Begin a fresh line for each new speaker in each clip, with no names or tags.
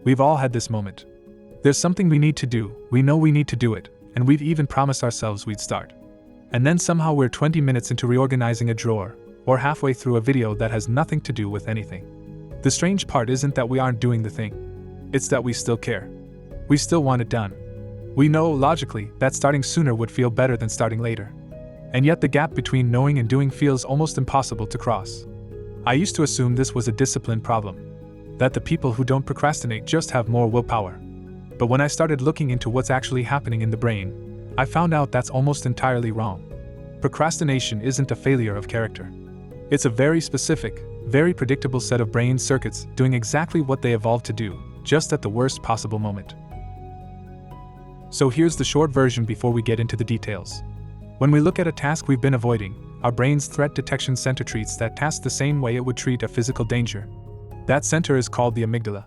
We've all had this moment. There's something we need to do, we know we need to do it, and we've even promised ourselves we'd start. And then somehow we're 20 minutes into reorganizing a drawer, or halfway through a video that has nothing to do with anything. The strange part isn't that we aren't doing the thing. It's that we still care. We still want it done. We know, logically, that starting sooner would feel better than starting later. And yet the gap between knowing and doing feels almost impossible to cross. I used to assume this was a discipline problem, that the people who don't procrastinate just have more willpower. But when I started looking into what's actually happening in the brain, I found out that's almost entirely wrong. Procrastination isn't a failure of character. It's a very specific, very predictable set of brain circuits doing exactly what they evolved to do, just at the worst possible moment. So here's the short version before we get into the details. When we look at a task we've been avoiding, our brain's threat detection center treats that task the same way it would treat a physical danger. That center is called the amygdala.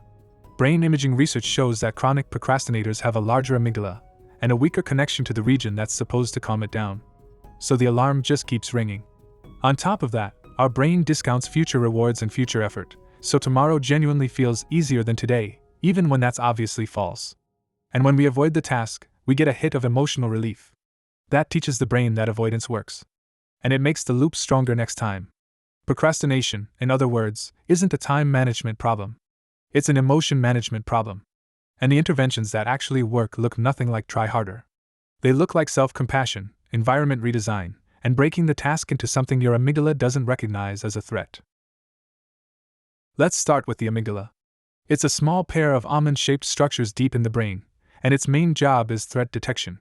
Brain imaging research shows that chronic procrastinators have a larger amygdala and a weaker connection to the region that's supposed to calm it down. So the alarm just keeps ringing. On top of that, our brain discounts future rewards and future effort, so tomorrow genuinely feels easier than today, even when that's obviously false. And when we avoid the task, we get a hit of emotional relief. That teaches the brain that avoidance works. And it makes the loop stronger next time. Procrastination, in other words, isn't a time management problem. It's an emotion management problem. And the interventions that actually work look nothing like try harder. They look like self-compassion, environment redesign, and breaking the task into something your amygdala doesn't recognize as a threat. Let's start with the amygdala. It's a small pair of almond-shaped structures deep in the brain, and its main job is threat detection.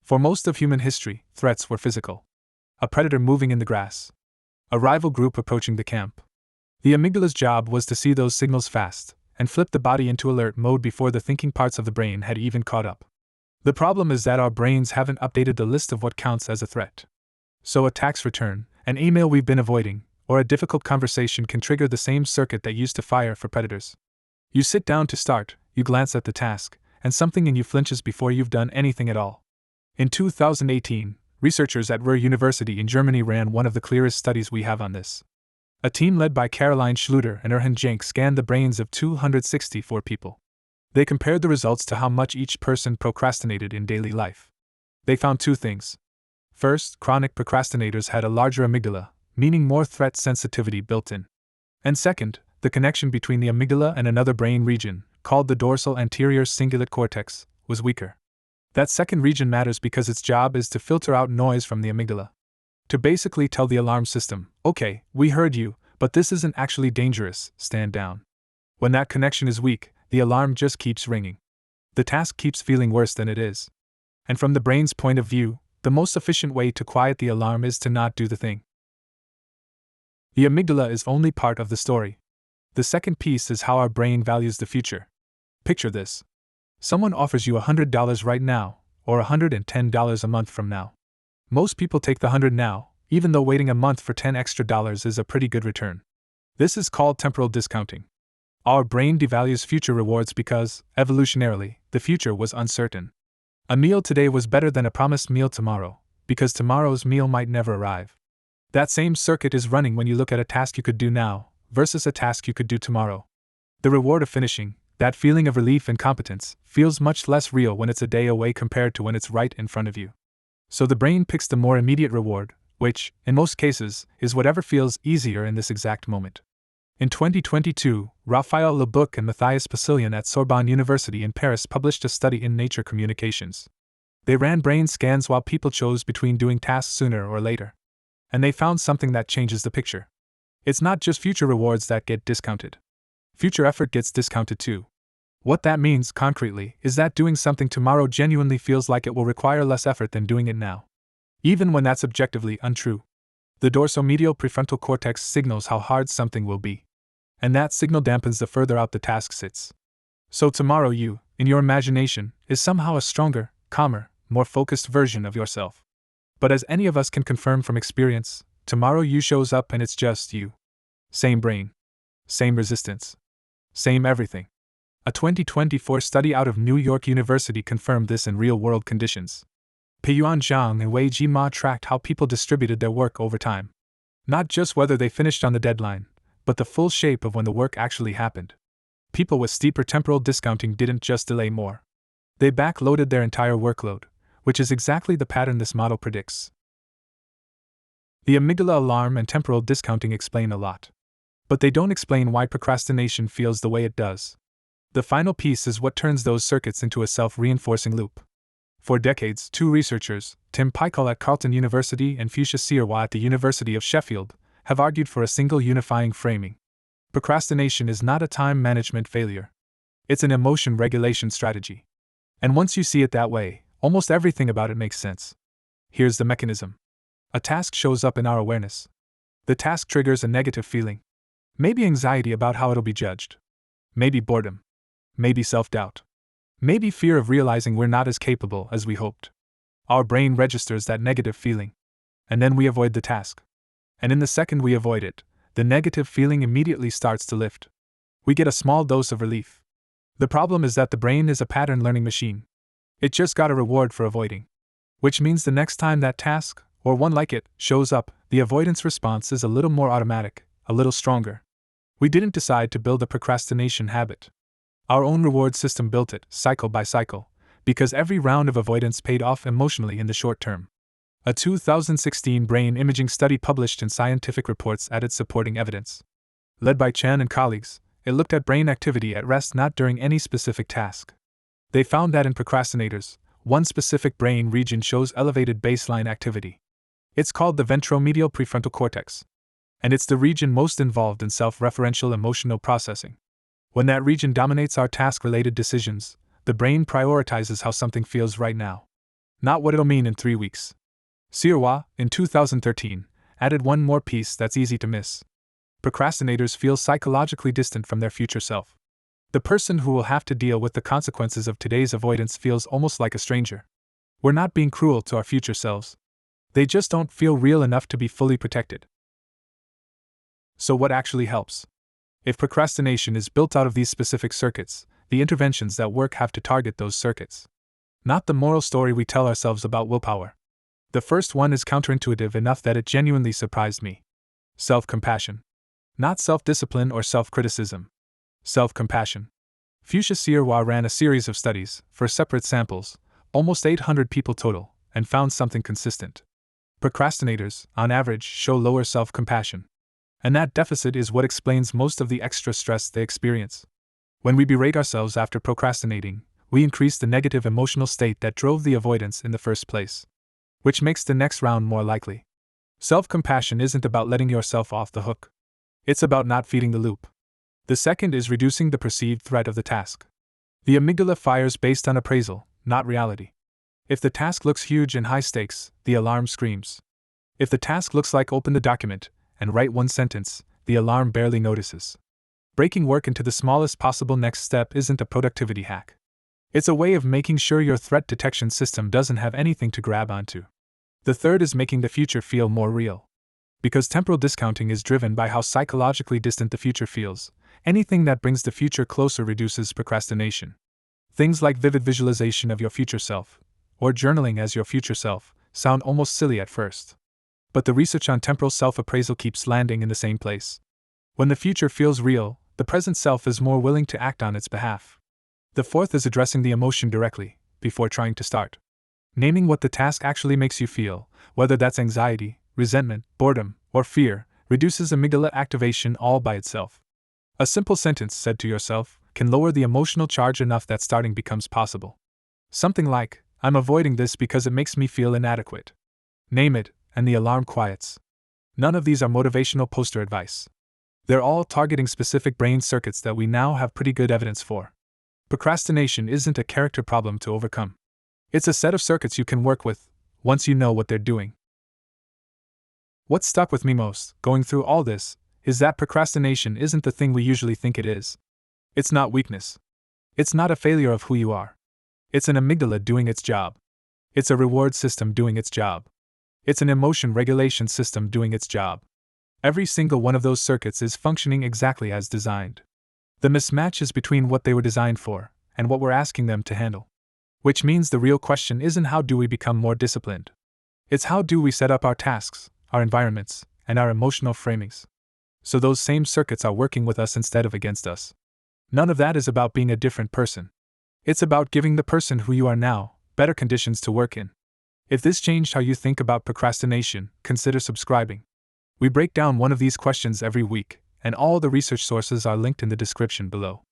For most of human history, threats were physical. A predator moving in the grass. A rival group approaching the camp. The amygdala's job was to see those signals fast, and flip the body into alert mode before the thinking parts of the brain had even caught up. The problem is that our brains haven't updated the list of what counts as a threat. So a tax return, an email we've been avoiding, or a difficult conversation can trigger the same circuit that used to fire for predators. You sit down to start, you glance at the task, and something in you flinches before you've done anything at all. In 2018, researchers at Ruhr University in Germany ran one of the clearest studies we have on this. A team led by Caroline Schlüter and Genç scanned the brains of 264 people. They compared the results to how much each person procrastinated in daily life. They found two things. First, chronic procrastinators had a larger amygdala, meaning more threat sensitivity built in. And second, the connection between the amygdala and another brain region, called the dorsal anterior cingulate cortex, was weaker. That second region matters because its job is to filter out noise from the amygdala. To basically tell the alarm system, okay, we heard you, but this isn't actually dangerous, stand down. When that connection is weak, the alarm just keeps ringing. The task keeps feeling worse than it is. And from the brain's point of view, the most efficient way to quiet the alarm is to not do the thing. The amygdala is only part of the story. The second piece is how our brain values the future. Picture this. Someone offers you $100 right now, or $110 a month from now. Most people take the $100 now, even though waiting a month for $10 extra is a pretty good return. This is called temporal discounting. Our brain devalues future rewards because, evolutionarily, the future was uncertain. A meal today was better than a promised meal tomorrow, because tomorrow's meal might never arrive. That same circuit is running when you look at a task you could do now, versus a task you could do tomorrow. The reward of finishing, that feeling of relief and competence, feels much less real when it's a day away compared to when it's right in front of you. So the brain picks the more immediate reward, which, in most cases, is whatever feels easier in this exact moment. In 2022, Raphael Le Bouc and Matthias Pessiglione at Sorbonne University in Paris published a study in Nature Communications. They ran brain scans while people chose between doing tasks sooner or later. And they found something that changes the picture. It's not just future rewards that get discounted. Future effort gets discounted too. What that means, concretely, is that doing something tomorrow genuinely feels like it will require less effort than doing it now. Even when that's objectively untrue. The dorsomedial prefrontal cortex signals how hard something will be. And that signal dampens the further out the task sits. So tomorrow you, in your imagination, is somehow a stronger, calmer, more focused version of yourself. But as any of us can confirm from experience, tomorrow you shows up and it's just you. Same brain. Same resistance. Same everything. A 2024 study out of New York University confirmed this in real-world conditions. Peyuan Zhang and Wei Jima tracked how people distributed their work over time. Not just whether they finished on the deadline, but the full shape of when the work actually happened. People with steeper temporal discounting didn't just delay more. They backloaded their entire workload, which is exactly the pattern this model predicts. The amygdala alarm and temporal discounting explain a lot. But they don't explain why procrastination feels the way it does. The final piece is what turns those circuits into a self-reinforcing loop. For decades, two researchers, Pychyl at Carleton University and Sirois at the University of Sheffield, have argued for a single unifying framing. Procrastination is not a time management failure. It's an emotion regulation strategy. And once you see it that way, almost everything about it makes sense. Here's the mechanism. A task shows up in our awareness. The task triggers a negative feeling. Maybe anxiety about how it'll be judged. Maybe boredom. Maybe self-doubt. Maybe fear of realizing we're not as capable as we hoped. Our brain registers that negative feeling. And then we avoid the task. And in the second we avoid it, the negative feeling immediately starts to lift. We get a small dose of relief. The problem is that the brain is a pattern learning machine. It just got a reward for avoiding. Which means the next time that task, or one like it, shows up, the avoidance response is a little more automatic, a little stronger. We didn't decide to build a procrastination habit. Our own reward system built it, cycle by cycle, because every round of avoidance paid off emotionally in the short term. A 2016 brain imaging study published in Scientific Reports added supporting evidence. Led by Chan and colleagues, it looked at brain activity at rest not during any specific task. They found that in procrastinators, one specific brain region shows elevated baseline activity. It's called the ventromedial prefrontal cortex. And it's the region most involved in self-referential emotional processing. When that region dominates our task-related decisions, the brain prioritizes how something feels right now, not what it'll mean in 3 weeks. Sirois, in 2013, added one more piece that's easy to miss. Procrastinators feel psychologically distant from their future self. The person who will have to deal with the consequences of today's avoidance feels almost like a stranger. We're not being cruel to our future selves. They just don't feel real enough to be fully protected. So what actually helps? If procrastination is built out of these specific circuits, the interventions that work have to target those circuits. Not the moral story we tell ourselves about willpower. The first one is counterintuitive enough that it genuinely surprised me. Self-compassion. Not self-discipline or self-criticism. Self-compassion. Sirois ran a series of studies, for separate samples, almost 800 people total, and found something consistent. Procrastinators, on average, show lower self-compassion. And that deficit is what explains most of the extra stress they experience. When we berate ourselves after procrastinating, we increase the negative emotional state that drove the avoidance in the first place. Which makes the next round more likely. Self-compassion isn't about letting yourself off the hook. It's about not feeding the loop. The second is reducing the perceived threat of the task. The amygdala fires based on appraisal, not reality. If the task looks huge and high stakes, the alarm screams. If the task looks like open the document and write one sentence, the alarm barely notices. Breaking work into the smallest possible next step isn't a productivity hack. It's a way of making sure your threat detection system doesn't have anything to grab onto. The third is making the future feel more real. Because temporal discounting is driven by how psychologically distant the future feels, anything that brings the future closer reduces procrastination. Things like vivid visualization of your future self, or journaling as your future self, sound almost silly at first. But the research on temporal self-appraisal keeps landing in the same place. When the future feels real, the present self is more willing to act on its behalf. The fourth is addressing the emotion directly, before trying to start. Naming what the task actually makes you feel, whether that's anxiety, resentment, boredom, or fear, reduces amygdala activation all by itself. A simple sentence said to yourself can lower the emotional charge enough that starting becomes possible. Something like, I'm avoiding this because it makes me feel inadequate. Name it, and the alarm quiets. None of these are motivational poster advice. They're all targeting specific brain circuits that we now have pretty good evidence for. Procrastination isn't a character problem to overcome. It's a set of circuits you can work with, once you know what they're doing. What stuck with me most, going through all this, is that procrastination isn't the thing we usually think it is. It's not weakness. It's not a failure of who you are. It's an amygdala doing its job. It's a reward system doing its job. It's an emotion regulation system doing its job. Every single one of those circuits is functioning exactly as designed. The mismatch is between what they were designed for and what we're asking them to handle. Which means the real question isn't how do we become more disciplined. It's how do we set up our tasks, our environments, and our emotional framings, so those same circuits are working with us instead of against us. None of that is about being a different person. It's about giving the person who you are now better conditions to work in. If this changed how you think about procrastination, consider subscribing. We break down one of these questions every week, and all the research sources are linked in the description below.